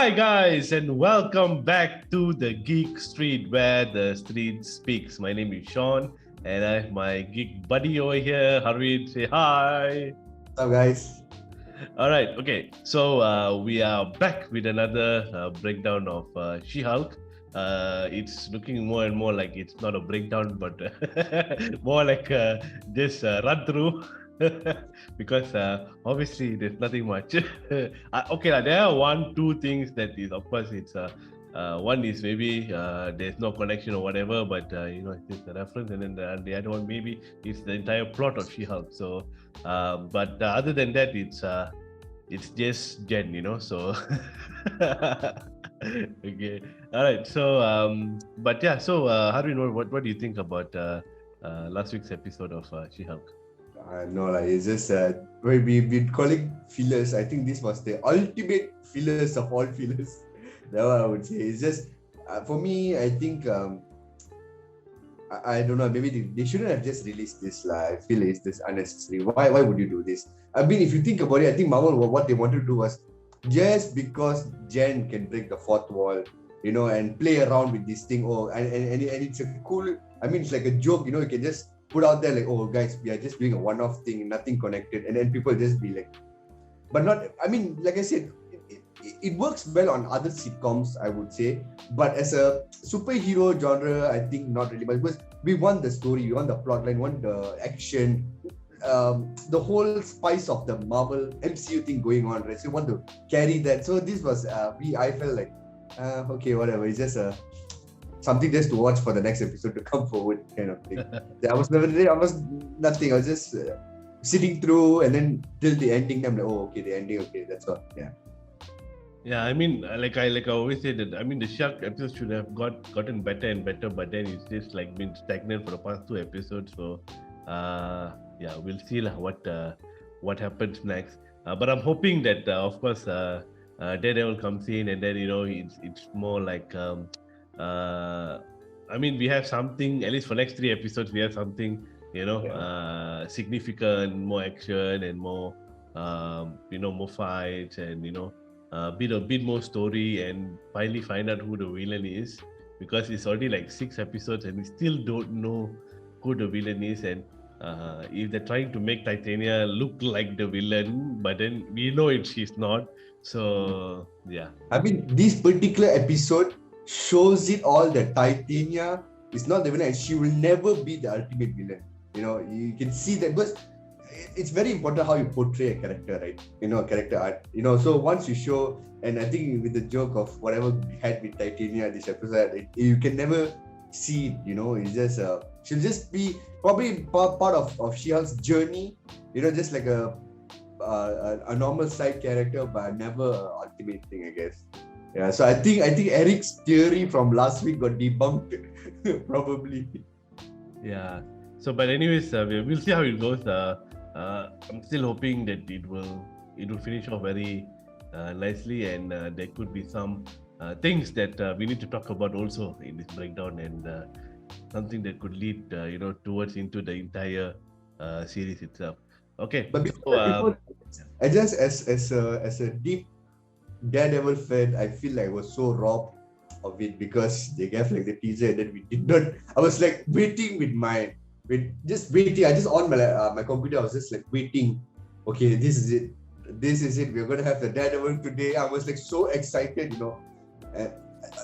Hi guys, and welcome back to the Geek Street, where the street speaks. My name is Sean, and I have my geek buddy over here, Harvit. Say hi. What's up, guys? All right, okay. So we are back with another breakdown of She-Hulk. It's looking more and more like it's not a breakdown, but more like just run through. Because obviously there's nothing much. Okay, there are two things that is, of course, it's one is maybe there's no connection or whatever, but it's just a reference, and then the other one maybe it's the entire plot of She-Hulk. So, but other than that, it's just Jen, so. Okay, all right. So, but yeah. So, Harvin, what do you think about last week's episode of She-Hulk? No, it's just we call it fillers. I think this was the ultimate fillers of all fillers. That's what I would say. It's just for me. I think I don't know. Maybe they shouldn't have just released this. I feel it's this unnecessary. Why would you do this? I mean, if you think about it, I think Marvel what they wanted to do was just because Jen can break the fourth wall, and play around with this thing. Oh, and it's a cool. I mean, it's like a joke. You can just put out there like, oh guys, we are just doing a one-off thing, nothing connected, and then people just be like, but not. I mean, like I said, it works well on other sitcoms, I would say, but as a superhero genre, I think not really much, because we want the story, we want the plotline, we want the action, the whole spice of the Marvel MCU thing going on, right? So we want to carry that. So this was I felt like okay, whatever, it's just something just to watch for the next episode to come forward, kind of thing. I was nothing. I was just sitting through, and then till the ending, I'm like, oh, okay, the ending, okay, that's all. Yeah. Yeah, I mean, like I always say that. I mean, the Shark episode should have gotten better and better, but then it's just like been stagnant for the past two episodes. So, yeah, we'll see what happens next. But I'm hoping that, of course, Daredevil comes in, and then it's more like. I mean, we have something, at least for next three episodes, we have something, significant, more action and more, more fights, and, a bit more story, and finally find out who the villain is, because it's already like 6 episodes and we still don't know who the villain is. And if they're trying to make Titania look like the villain, but then we know she's not. So, yeah. I mean, this particular episode shows it all that Titania is not the villain, and she will never be the ultimate villain. You can see that, because it's very important how you portray a character, right? Character art. So once you show, and I think with the joke of whatever we had with Titania this episode, you can never see it. It's just she'll just be probably part of She-Hulk's journey. Just like a normal side character, but never an ultimate thing, I guess. Yeah, so I think Eric's theory from last week got debunked, probably. Yeah. So, but anyways, we'll see how it goes. I'm still hoping that it will finish off very nicely, and there could be some things that we need to talk about also in this breakdown, and something that could lead towards into the entire series itself. Okay. But before I just as a deep Daredevil fan, I feel like I was so robbed of it, because they gave like the teaser, and then we did not. I was like waiting just waiting. I just on my computer. I was just like waiting. Okay, this is it. We're gonna have the Daredevil today. I was like so excited,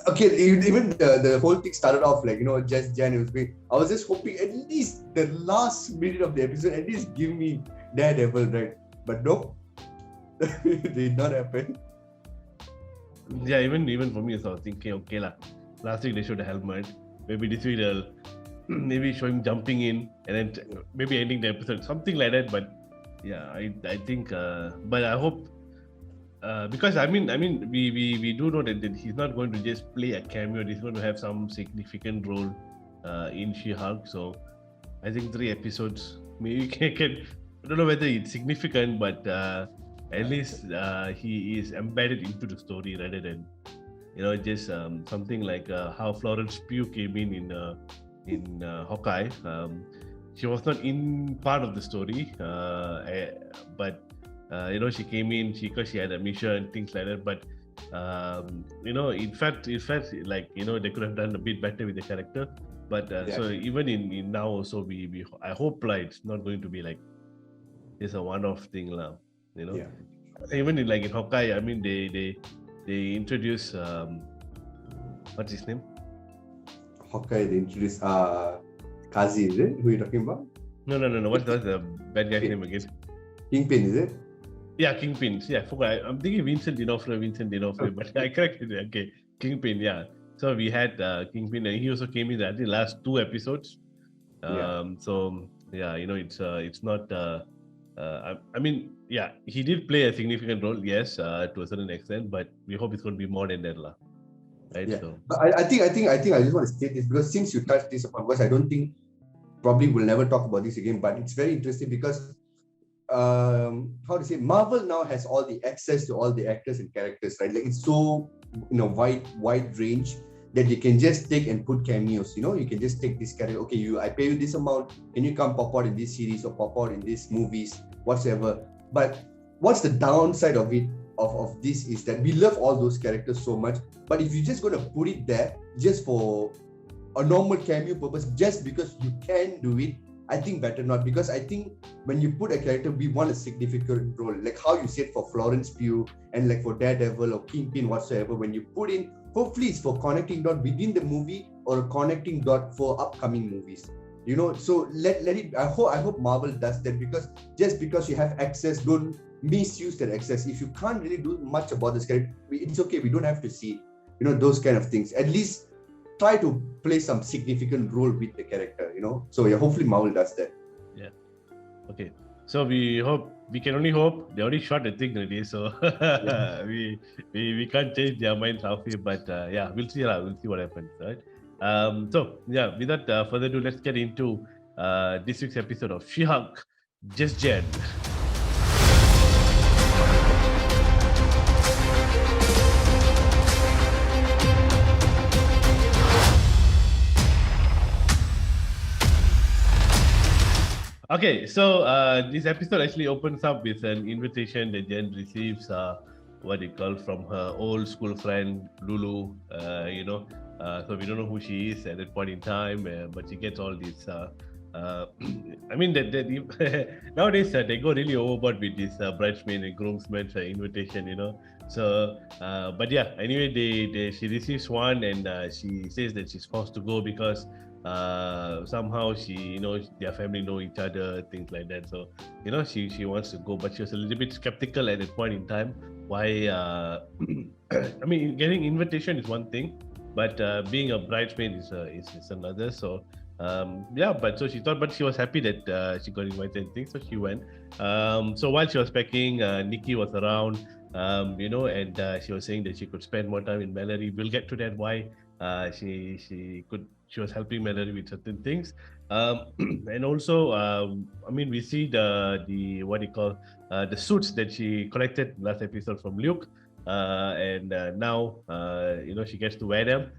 okay, even the whole thing started off like just Jan. It was great. I was just hoping at least the last minute of the episode at least give me Daredevil, right? But nope, it did not happen. Yeah, even for me, so I was thinking, okay lah. Last week they showed the helmet. Maybe this week they'll maybe show him jumping in, and then maybe ending the episode, something like that. But yeah, I think, but I hope, because I mean, we do know that he's not going to just play a cameo. He's going to have some significant role in She-Hulk. So I think 3 episodes maybe can. I don't know whether it's significant, but at least he is embedded into the story, rather than just something like how Florence Pugh came in Hawkeye. She was not in part of the story, but she came in because she had a mission, things like that. But it felt like they could have done a bit better with the character. But so even in now also we I hope like it's not going to be like it's a one-off thing lah. Even in Hawkeye, I mean they introduce what's his name? Hawkeye, they introduced Kazi, is it? Who are you talking about? No. What's the bad guy's name again? Kingpin, is it? Yeah, Kingpin. Yeah, I forgot. I'm thinking Vincent D'Onofrio, but I corrected it. Okay, Kingpin. Yeah. So we had Kingpin, and he also came in the last 2 episodes. So yeah, it's not. I mean, yeah, he did play a significant role, yes, to a certain extent, but we hope it's going to be more than that, lah. Right? Yeah. So, but I think I just want to state this because since you touched this upon, because I don't think probably we'll never talk about this again, but it's very interesting because how to say, Marvel now has all the access to all the actors and characters, right? Like it's so wide range that you can just take and put cameos. You can just take this character. Okay, I pay you this amount. Can you come pop out in this series or pop out in these movies, whatsoever? But what's the downside of it? Of this is that we love all those characters so much, but if you're just going to put it there just for a normal cameo purpose, just because you can do it, I think better not, because I think when you put a character, we want a significant role, like how you said for Florence Pugh and like for Daredevil or Kingpin whatsoever. When you put in, hopefully it's for connecting dot within the movie or a connecting dot for upcoming movies. So let it. I hope Marvel does that, because just because you have access, don't misuse that access. If you can't really do much about this character, it's okay. We don't have to see, those kind of things. At least try to play some significant role with the character, So yeah, hopefully Marvel does that. Yeah. Okay. So we can only hope. They already shot the thing already, so we can't change their minds halfway. But yeah, we'll see. We'll see what happens, right? So yeah, without further ado, let's get into this week's episode of She-Hulk, Just Jen. Okay, so this episode actually opens up with an invitation that Jen receives, what they call, from her old school friend Lulu. So we don't know who she is at that point in time, but she gets all these. I mean, nowadays they go really overboard with this bridesmaid and groomsmen invitation, So, but yeah, anyway, she receives one, and she says that she's forced to go because somehow their family know each other, things like that. So she wants to go, but she was a little bit skeptical at that point in time. Why I mean, getting invitation is one thing, but being a bridesmaid is another. So but so she thought, but she was happy that she got invited and things, so she went. So while she was packing, Nikki was around, and she was saying that she could spend more time in Mallory. We'll get to that, why she was helping Mallory with certain things, and also I mean, we see the what do you call, the suits that she collected last episode from Luke, and now she gets to wear them.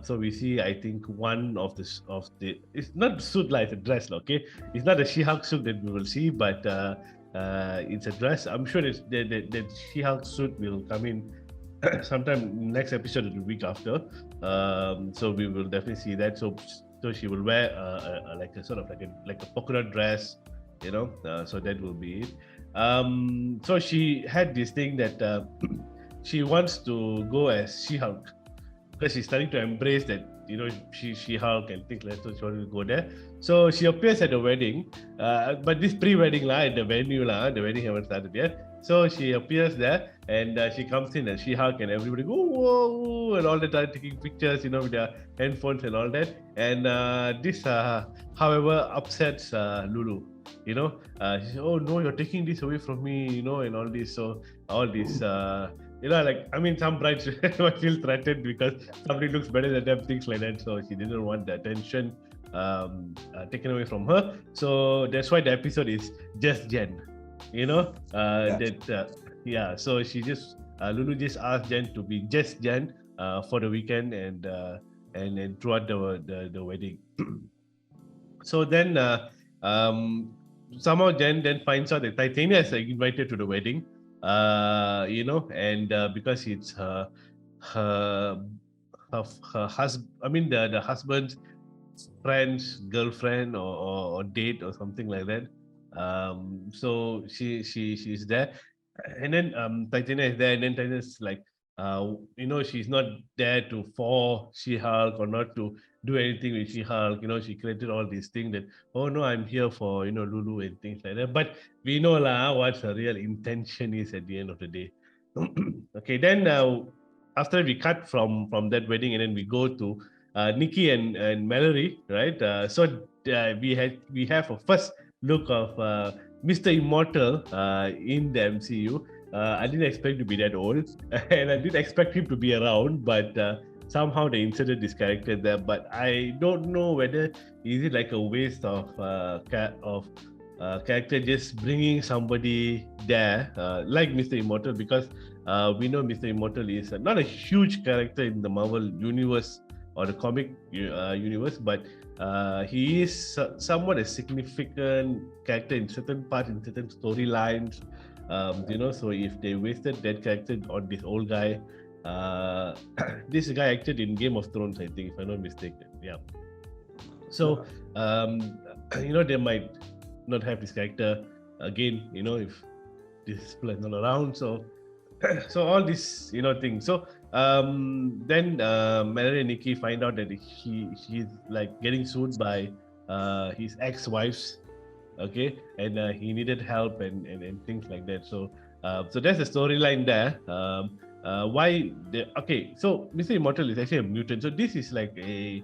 So we see, I think, one of the it's not suit like a dress, okay? It's not a She-Hulk suit that we will see, but it's a dress. I'm sure that She-Hulk suit will come in sometime next episode or the week after. So we will definitely see that. So she will wear like a sort of like a polka dot dress, so that will be it. So she had this thing that she wants to go as She-Hulk, because she's starting to embrace that, She-Hulk and things like that. So she wanted to go there. So she appears at the wedding, but this pre-wedding at the venue the wedding haven't started yet. So she appears there, and she comes in as She-Hulk, and everybody go whoa, and all the time taking pictures, with their handphones and all that. And this, however, upsets Lulu. She says, "Oh no, you're taking this away from me," and all this. So all this. I mean, some brides feel threatened because somebody looks better than them, things like that. So she didn't want the attention taken away from her. So that's why the episode is Just Jen. So she just Lulu just asked Jen to be just Jen for the weekend and throughout the wedding. So then somehow Jen then finds out that Titania is invited to the wedding. and because it's her her husband, I mean the husband's friend's girlfriend or date or something like that. So she's there, and then Titania is there, and then Titania's like, she's not there to for She-Hulk or not to do anything with She-Hulk. She created all these things that, oh no, I'm here for Lulu and things like that. But we know lah what her real intention is at the end of the day. Okay, then after we cut from that wedding, and then we go to Nikki and Mallory, right? We have a first look of Mr. Immortal in the MCU. I didn't expect to be that old, and I didn't expect him to be around, but somehow they inserted this character there. But I don't know whether is it like a waste of character just bringing somebody there like Mr. Immortal, because we know Mr. Immortal is not a huge character in the Marvel universe or the comic universe, but he is somewhat a significant character in certain parts, in certain storylines. So if they wasted that character on this old guy, this guy acted in Game of Thrones, I think, if I'm not mistaken. Yeah. So, they might not have this character again, if this is not around. So, all these, things. So, then Mallory and Nikki find out that she's like getting sued by his ex-wives, okay, and he needed help and things like that. So there's a storyline there. So Mr. Immortal is actually a mutant. So this is like a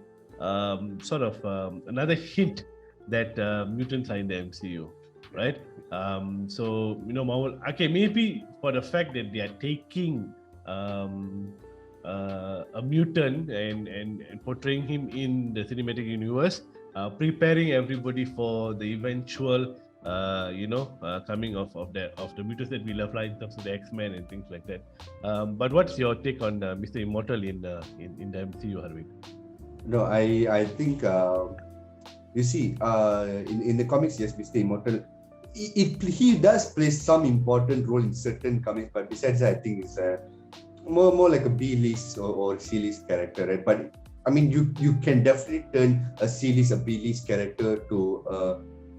sort of another hint that mutants are in the MCU, right? Marvel, okay, maybe for the fact that they are taking a mutant and portraying him in the cinematic universe, preparing everybody for the eventual coming of the mutants that we love, like in terms of the X-Men and things like that. But what's your take on Mr. Immortal in the MCU, Harvey? No, I think you see, in the comics, yes, Mr. Immortal, he does play some important role in certain comics, but besides that, I think it's more like a B-list or C-list character, right? But I mean, you can definitely turn a C-list, a B-list character to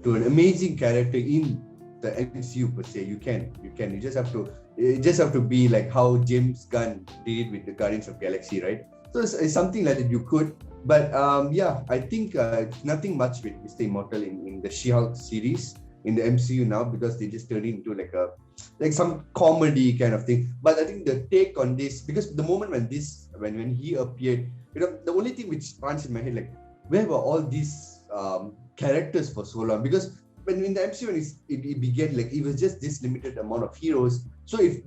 an amazing character in the MCU per se. You can. You just have to be like how James Gunn did with the Guardians of Galaxy, right? So it's something like that you could. But I think it's nothing much with Mr. Immortal in the She-Hulk series in the MCU now, because they just turned it into like some comedy kind of thing. But I think the take on this, because the moment when he appeared, the only thing which runs in my head, like, where were all these characters for so long? Because when in the MCU, when it began, like, it was just this limited amount of heroes. So if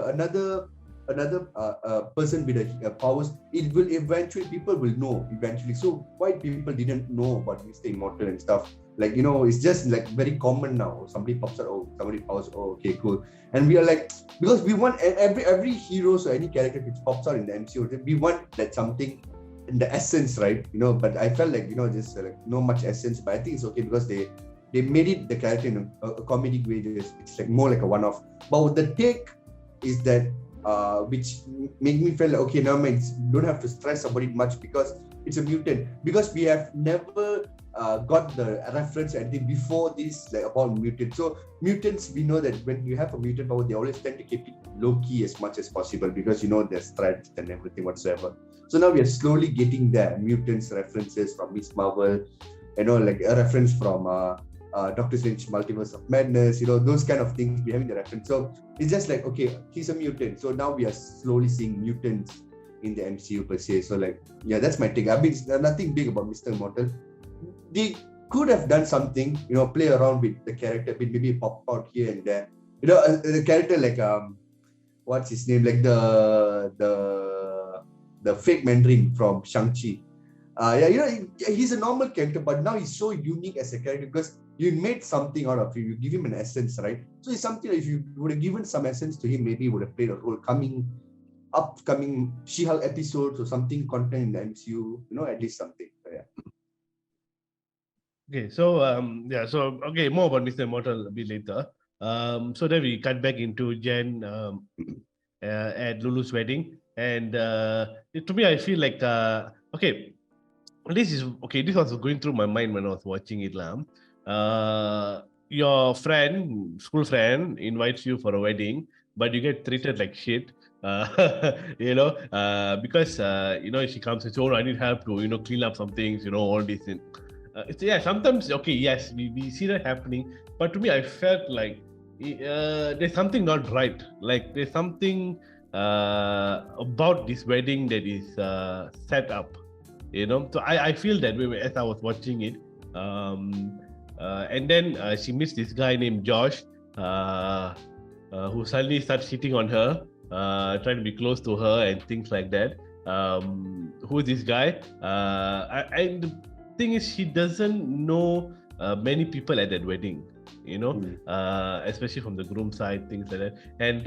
another person with a powers, it will eventually, people will know eventually. So why people didn't know about Mr. Immortal and stuff, like, it's just like very common now. Somebody pops out, oh, somebody powers, oh, okay, cool. And we are like, because we want every hero or any character which pops out in the MCU, we want that something in the essence, right? But I felt like, just like no much essence. But I think it's okay because they made it the character in a comedic way. It's like more like a one-off. But the take is that which made me feel like, okay, now don't have to stress about it much because it's a mutant. Because we have never got the reference and thing before this, like, about mutants. So mutants, we know that when you have a mutant power, they always tend to keep it low key as much as possible because there's threats and everything whatsoever. So now we are slowly getting the mutants references from Miss Marvel, like a reference from Doctor Strange Multiverse of Madness, those kind of things, we having the reference. So it's just like, okay, he's a mutant. So now we are slowly seeing mutants in the MCU per se. So like, yeah, that's my take. I mean, nothing big about Mr. Immortal. They could have done something, play around with the character, maybe pop out here and there. The character like what's his name? Like the fake Mandarin from Shang-Chi. He's a normal character, but now he's so unique as a character because you made something out of him. You give him an essence, right? So it's something that if you would have given some essence to him, maybe he would have played a role upcoming She-Hulk episodes or something, content in the MCU, at least something. So, yeah. Okay, so more about Mr. Immortal a bit later. So then we cut back into Jen at Lulu's wedding, and to me, I feel like okay, this is okay. This was going through my mind when I was watching it, lah. Your friend, school friend, invites you for a wedding, but you get treated like shit. Because she comes and says, "Oh, I need help to clean up some things." All these things. Yeah, sometimes okay, yes, we see that happening, but to me, I felt like there's something not right. Like there's something about this wedding that is set up. So I feel that way as I was watching it. And then she meets this guy named Josh, who suddenly starts hitting on her, trying to be close to her and things like that. Who is this guy? And the thing is, she doesn't know many people at that wedding. Especially from the groom side, things like that. And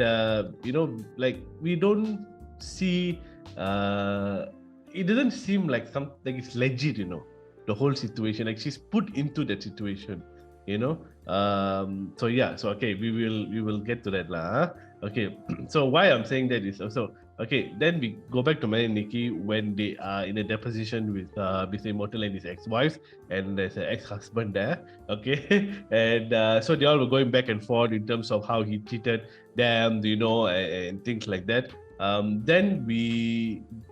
like we don't see. It doesn't seem like something it's legit, the whole situation. Like she's put into that situation, So yeah, so okay, we will get to that lah. Huh? Okay, so why I'm saying that is also okay. Then we go back to Mary and Nikki when they are in a deposition with Mr. Immortal and his ex-wife, and there's an ex-husband there. Okay, and so they all were going back and forth in terms of how he treated them, and things like that. Then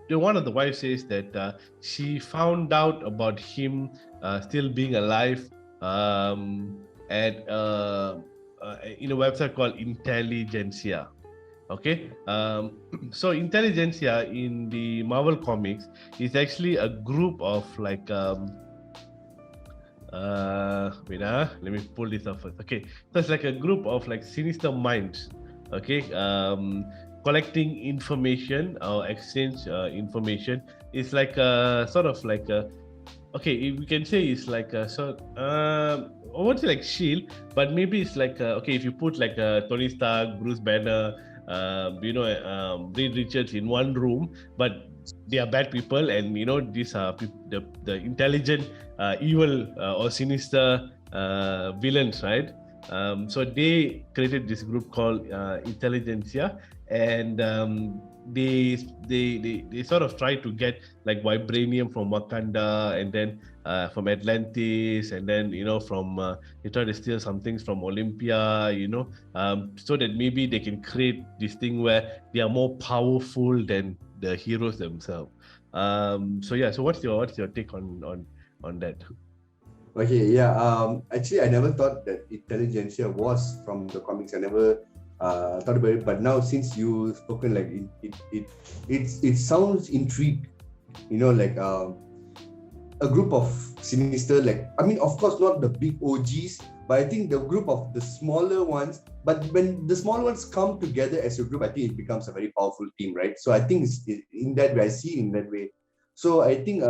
one of the wives says that she found out about him still being alive at in a website called Intellegencia. Okay, so Intellegencia in the Marvel comics is actually a group of like let me pull this up first. Okay, so it's like a group of like sinister minds. Okay, collecting information or exchange information. It's like a sort of like a okay, we can say it's like a sort I won't say like shield, but maybe it's like okay, if you put like Tony Stark, Bruce Banner, Reed Richards in one room, but they are bad people, and these are the intelligent evil or sinister villains, right? So they created this group called Intellegencia, and they sort of try to get like vibranium from Wakanda, and then from Atlantis, and then from they try to steal some things from Olympia, so that maybe they can create this thing where they are more powerful than the heroes themselves. So yeah, so what's your take on that? Okay, yeah. Actually, I never thought that Intelligencia was from the comics. I never thought about it. But now, since you spoken, like it sounds intrigued. Like a group of sinister. Like I mean, of course, not the big OGs, but I think the group of the smaller ones. But when the smaller ones come together as a group, I think it becomes a very powerful team, right? So I think it's in that way. I see it in that way. So I think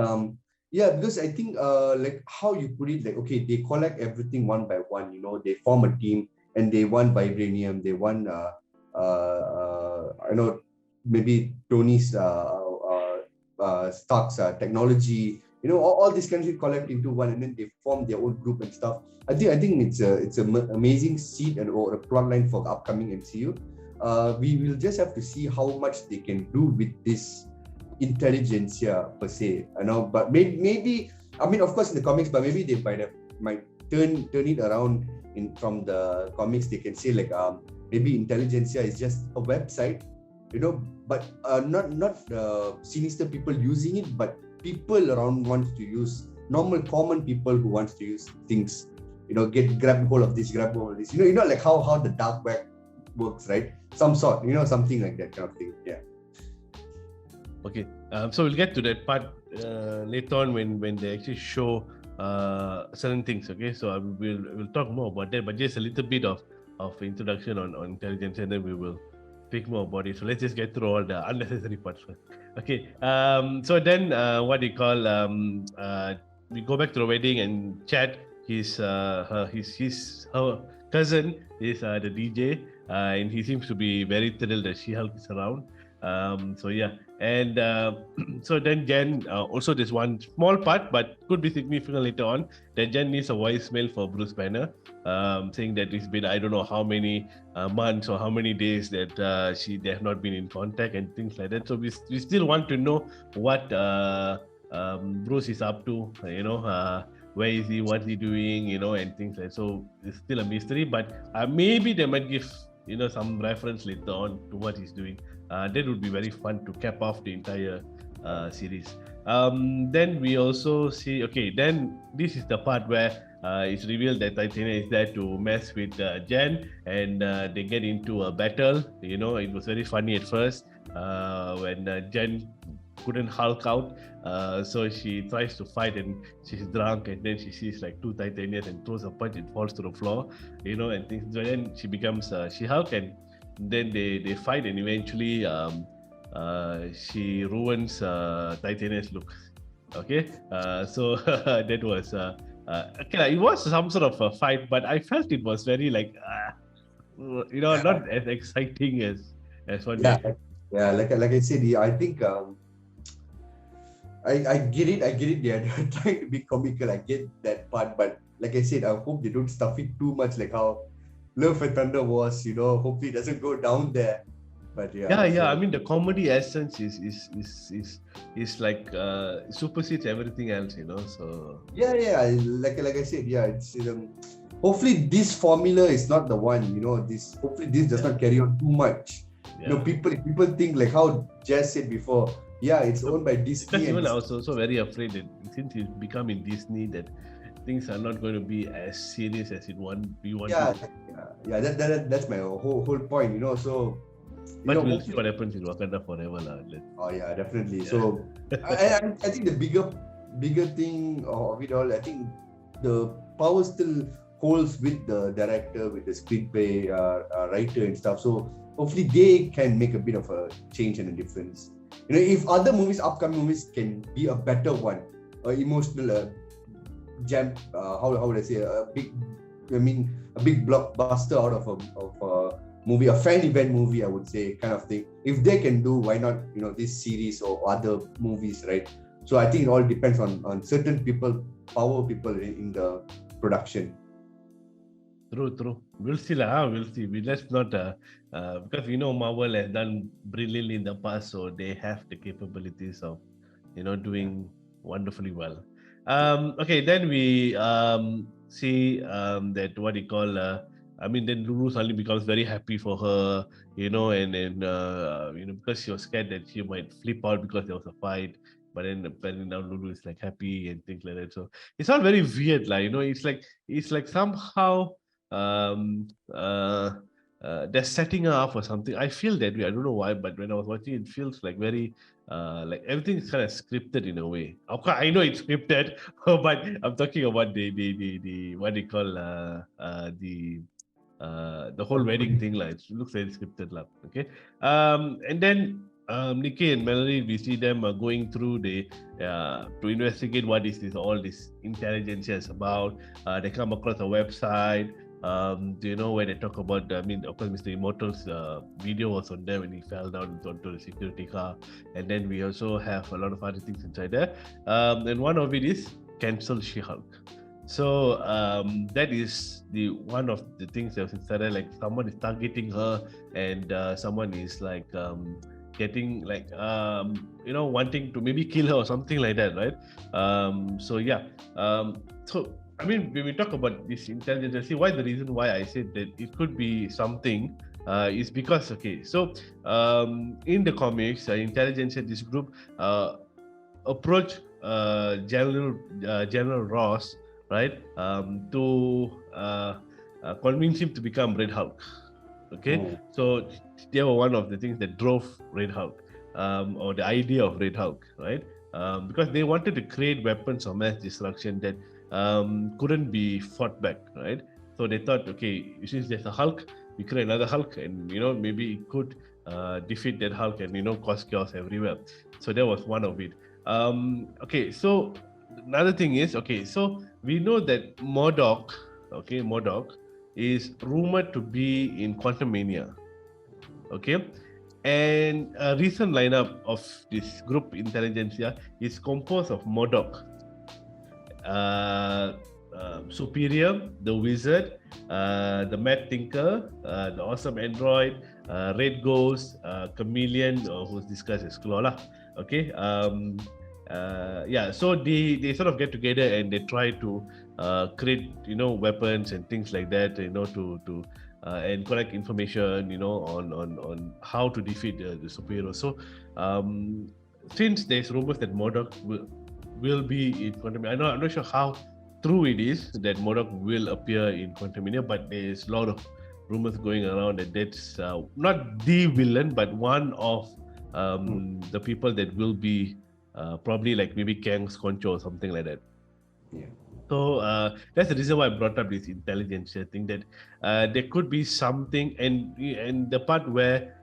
yeah, because I think like how you put it, like okay, they collect everything one by one. They form a team and they want vibranium, they want maybe Tony's Stark's technology. All these kinds of collect into one, and then they form their own group and stuff. I think it's an amazing seed or a plot line for the upcoming MCU. We will just have to see how much they can do with this Intelligencia per se, but maybe I mean, of course, in the comics, but maybe they might turn it around from the comics. They can say like maybe Intelligencia is just a website, but not sinister people using it, but people around wants to use, normal common people who wants to use things, grab hold of this, like how the dark web works, right? Some sort, something like that kind of thing. Yeah. Okay, so we'll get to that part later on when they actually show certain things. Okay, so we'll talk more about that, but just a little bit of introduction on Intellegencia, and then we will speak more about it. So let's just get through all the unnecessary parts first. Okay, so then what do you call we go back to the wedding, and Chad, her cousin is the DJ, and he seems to be very thrilled that She-Hulk is around. So yeah, and so then Jen also this one small part, but could be significant later on. That Jen needs a voicemail for Bruce Banner, saying that it's been I don't know how many months or how many days that they have not been in contact and things like that. So we still want to know what Bruce is up to. Where is he? What's he doing? And things like that. So it's still a mystery, but maybe they might give some reference later on to what he's doing. That would be very fun to cap off the entire series. Then we also see, okay, then this is the part where it's revealed that Titania is there to mess with Jen, and they get into a battle. It was very funny at first when Jen couldn't hulk out, so she tries to fight and she's drunk, and then she sees like two Titanians and throws a punch and falls to the floor, and things. So then she becomes She-Hulk, and then they fight, and eventually she ruins Titania's look. Okay, so that was okay. It was some sort of a fight, but I felt it was very like not as exciting as what. Like I said, I think I get it. They're trying to be comical. I get that part, but like I said, I hope they don't stuff it too much, like how Love and Thunder was. Hopefully it doesn't go down there. But yeah. So, I mean, the comedy essence is like supersedes everything else. So yeah. Like I said, it's hopefully this formula is not the one. Hopefully this does not carry on too much. Yeah. People think like how Jess said before. Yeah, it's owned by Disney. Because even I was also very afraid that since it's becoming Disney, that things are not going to be as serious as we want. Yeah. That's my whole point. So. But we'll see what happens in Wakanda Forever, Oh yeah, definitely. Yeah. So I think the bigger thing of it all, I think the power still holds with the director, with the screenplay writer and stuff. So hopefully they can make a bit of a change and a difference. If other upcoming movies can be a better one, emotional jam. How would I say a big blockbuster out of a movie, a fan event movie, I would say, kind of thing. If they can do, why not, this series or other movies, right? So I think it all depends on certain people, power people in the production. True. We'll see. Let's not, because Marvel has done brilliantly in the past, so they have the capabilities of, doing wonderfully well. Okay, then we see that what you call. Then Lulu suddenly becomes very happy for her, and then because she was scared that she might flip out because there was a fight. But then apparently now Lulu is like happy and things like that. So it's all very weird, it's like somehow they're setting her up for something. I feel that way. I don't know why, but when I was watching, it feels like very like everything's kind of scripted in a way. Of course, I know it's scripted, but I'm talking about the what they call the whole wedding thing, it looks very scripted, okay. And then Nikki and Melanie, we see them going through to investigate what is all this Intellegencia is about. They come across a website, where they talk about, of course, Mr. Immortal's video was on there when he fell down onto the security car. And then we also have a lot of other things inside there. And one of it is cancel She-Hulk. So that is one of the things that was inside there, like someone is targeting her, and someone is like getting like wanting to maybe kill her or something like that, right? So when we talk about this intelligence, see why the reason why I said that it could be something is because in the comics, Intellegencia, this group approach General Ross, right, to convince him to become Red Hulk. Okay, so they were one of the things that drove Red Hulk, or the idea of Red Hulk, right? Because they wanted to create weapons of mass destruction that couldn't be fought back, right? So they thought, okay, since there's a Hulk, we create another Hulk, and maybe it could defeat that Hulk and cause chaos everywhere. So that was one of it. Okay, so another thing is, so we know that MODOK is rumored to be in Quantumania. Okay, And a recent lineup of this group Intellegencia is composed of Modok, uh, Superior, the Wizard, the Mad Thinker, the Awesome Android, Red Ghost, Chameleon, who's discussed as Klola. Okay. Yeah. So they sort of get together and they try to create weapons and things like that. To and collect information. On how to defeat the superheroes. So since there's rumors that Modok will be in Quantum, I'm not sure how true it is that Modok will appear in Quantumania, but there's a lot of rumors going around that that's not the villain, but one of the people that will be probably like maybe Kang's Concho or something like that. Yeah. So that's the reason why I brought up this intelligence. I think that there could be something, and the part where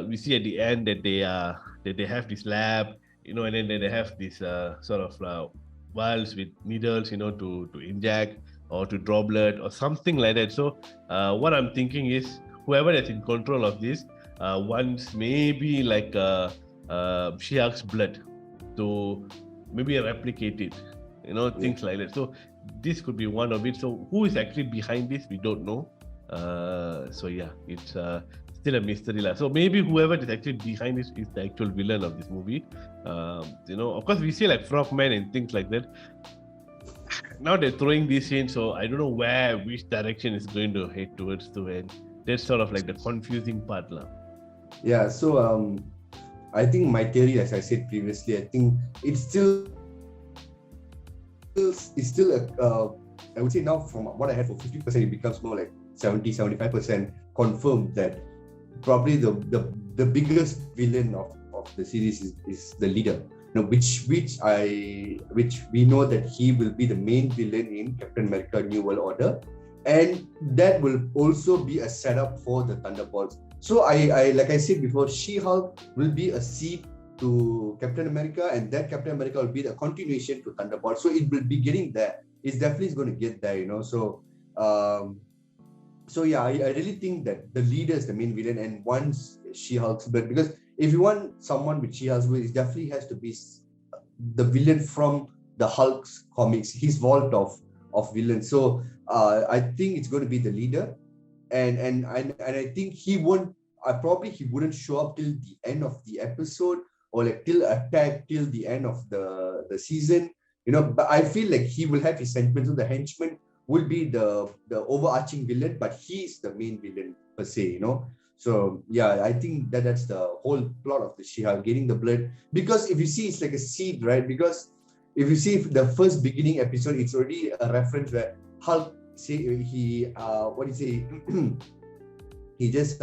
we see at the end that they have this lab, and then they have this sort of vials with needles, to inject or to draw blood or something like that. So what I'm thinking is whoever is in control of this wants maybe like She-Hulk's blood to maybe replicate it, things like that. So this could be one of it. So who is actually behind this, we don't know. So yeah, it's still a mystery. So maybe whoever is actually behind this is the actual villain of this movie. Of course we see like Frogman and things like that. Now they're throwing this in, so I don't know which direction is going to head towards to, and that's sort of like the confusing part. Yeah, so I think my theory, as I said previously, I think it's still I would say now from what I had for 50%, it becomes more like 70-75% confirmed that probably the biggest villain of the series is the leader. Which we know that he will be the main villain in Captain America New World Order, and that will also be a setup for the Thunderbolts. So I like I said before, She-Hulk will be a seed to Captain America, and that Captain America will be the continuation to Thunderbolts. So it will be getting there. It's definitely going to get there, So yeah, I really think that the leader is the main villain, and once She-Hulk's blood, because if you want someone with She-Hulk's blood, it definitely has to be the villain from the Hulk's comics, his vault of villains. So I think it's going to be the leader, and I think he wouldn't show up till the end of the episode, or like till attack till the end of the season. But I feel like he will have his sentiments. So the henchman will be the overarching villain, but he's the main villain per se. So yeah, I think that's the whole plot of the She-Hulk, getting the blood. Because if you see, it's like a seed, right? Because if you see the first beginning episode, it's already a reference where Hulk he just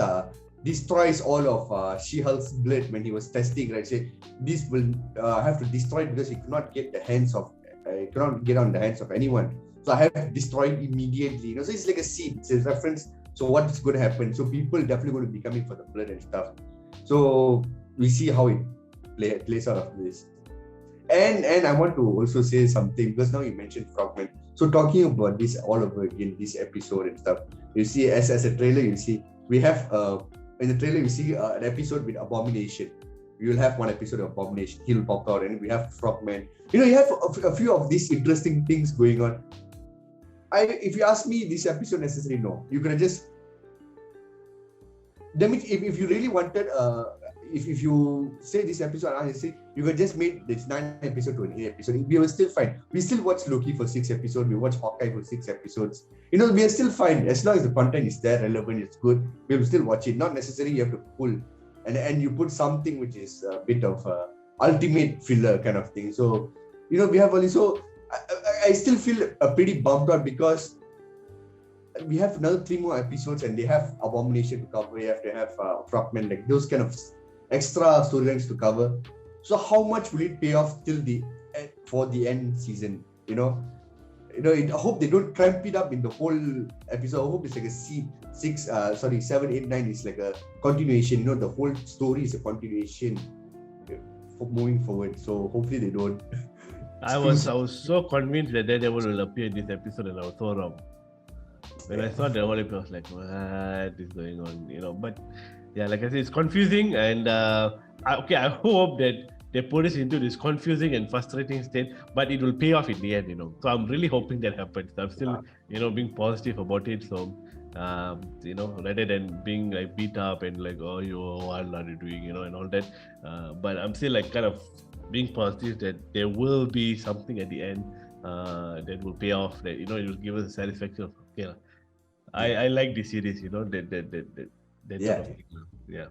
destroys all of She-Hulk's blood when he was testing, right? Say this will have to destroy it because he cannot get on the hands of anyone. So I have to destroy it immediately. So it's like a seed. It's a reference. So what's going to happen? So people definitely going to be coming for the blood and stuff. So we see how it plays out of this. And I want to also say something, because now you mentioned Frogman. So talking about this all over again, this episode and stuff, you see as a trailer, you see we have in the trailer you see an episode with Abomination. We will have one episode of Abomination. He'll pop out, and we have Frogman. You have a few of these interesting things going on. If you ask me, this episode necessarily no. You could just. That means if you really wanted, if you say this episode, honestly, you could just make this 9 episode to an 8 episode. We were still fine. We still watch Loki for 6 episodes. We watch Hawkeye for 6 episodes. We are still fine as long as the content is there, relevant, it's good. We will still watch it. Not necessarily you have to pull, and you put something which is a bit of ultimate filler kind of thing. So we have only so. I still feel pretty bummed out because we have another 3 more episodes, and they have Abomination to cover. You have to have Frogman, like those kind of extra storylines to cover. So how much will it pay off till for the end season? I hope they don't cramp it up in the whole episode. I hope it's like a 7, 8, 9 is like a continuation. The whole story is a continuation for moving forward. So hopefully they don't. I was so convinced that Daredevil will appear in this episode, and I was so wrong. When I saw the whole episode, I was like, what is going on? But yeah, like I said, it's confusing, and I hope that they put us into this confusing and frustrating state, but it will pay off in the end. So I'm really hoping that happens. I'm still, being positive about it. So, rather than being like beat up and like, oh, what are you doing, and all that. But I'm still like kind of being positive that there will be something at the end that will pay off. That it will give us a satisfaction of okay. I like this series, that Yeah. sort of thing. Yeah.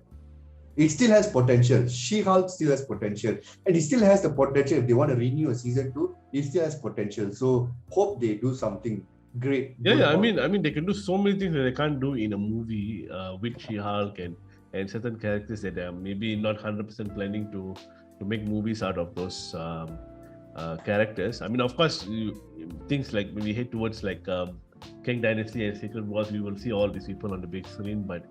It still has potential. She-Hulk still has potential. And it still has the potential. If they want to renew a season 2, it still has potential. So hope they do something great. Yeah. I mean, they can do so many things that they can't do in a movie with She-Hulk and certain characters that are maybe not 100% planning to make movies out of those characters. I mean, of course, things like when we head towards like King Dynasty and Secret Wars, we will see all these people on the big screen. But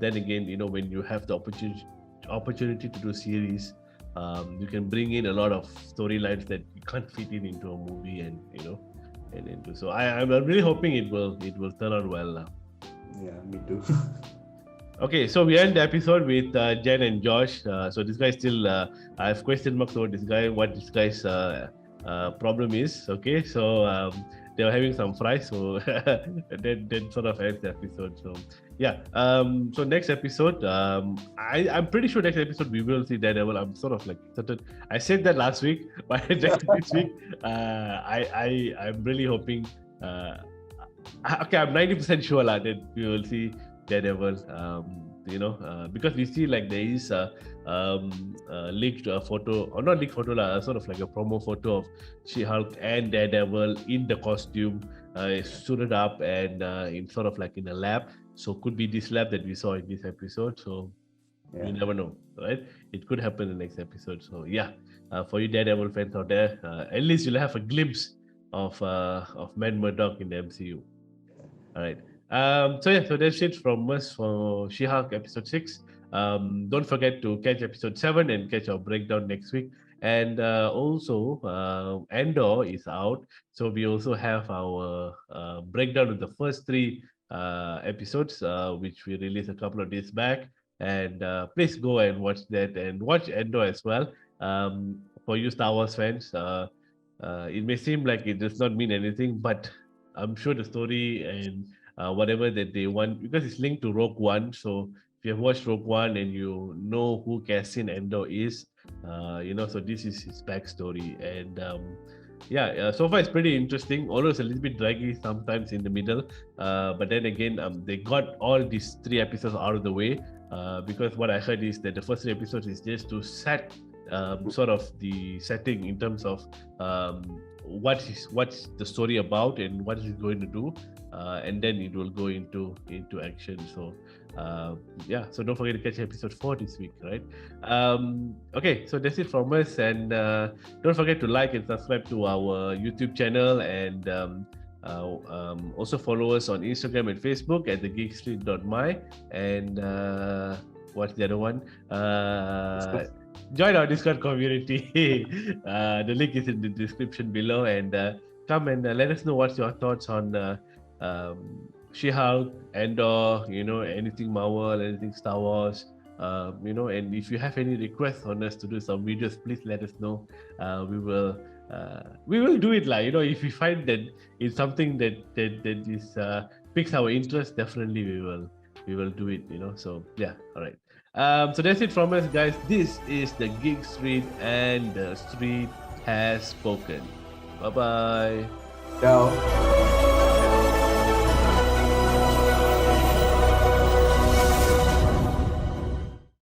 then again, when you have the opportunity to do series, you can bring in a lot of storylines that you can't fit into a movie, and into. So I'm really hoping it will turn out well. Yeah, me too. Okay, so we end the episode with Jen and Josh. So this guy still, I have question marks over this guy, what this guy's problem is. Okay, so they were having some fries, so that sort of ends the episode. So yeah, so next episode, I'm pretty sure next episode we will see Daredevil. I'm sort of like certain. I said that last week, but this week, I'm really hoping. Okay, I'm 90% sure that we will see Daredevil, because we see like there is a leaked photo, or not leaked photo, sort of like a promo photo of She-Hulk and Daredevil in the costume, suited up and in sort of like in a lab. So could be this lab that we saw in this episode. So you never know, right? It could happen in the next episode. So yeah, for you Daredevil fans out there, at least you'll have a glimpse of Matt Murdock in the MCU. All right. So that's it from us for She-Hulk episode 6. Don't forget to catch episode 7 and catch our breakdown next week. And also, Andor is out. So we also have our breakdown of the first 3 episodes, which we released a couple of days back. And please go and watch that and watch Andor as well. For you Star Wars fans, it may seem like it does not mean anything, but I'm sure the story and whatever that they want, because it's linked to Rogue One. So if you have watched Rogue One and you know who Cassian Andor is, so this is his backstory. And so far it's pretty interesting, although it's a little bit draggy sometimes in the middle. But then again, they got all these 3 episodes out of the way, because what I heard is that the first 3 episodes is just to set sort of the setting in terms of what's the story about and what is it going to do, and then it will go into action. So so don't forget to catch episode 4 this week, right? Okay, so that's it from us, and don't forget to like and subscribe to our YouTube channel, and also follow us on Instagram and Facebook at thegeekstreet.my, and what's the other one? Join our Discord community. The link is in the description below, and come and let us know what's your thoughts on She-Hulk, Andor, anything Marvel, anything Star Wars, and if you have any requests on us to do some videos, please let us know. We will do it, if we find that it's something that is piques our interest, definitely we will do it, so yeah. All right. So that's it from us, guys. This is the Geek Street, and the street has spoken. Bye bye. Ciao.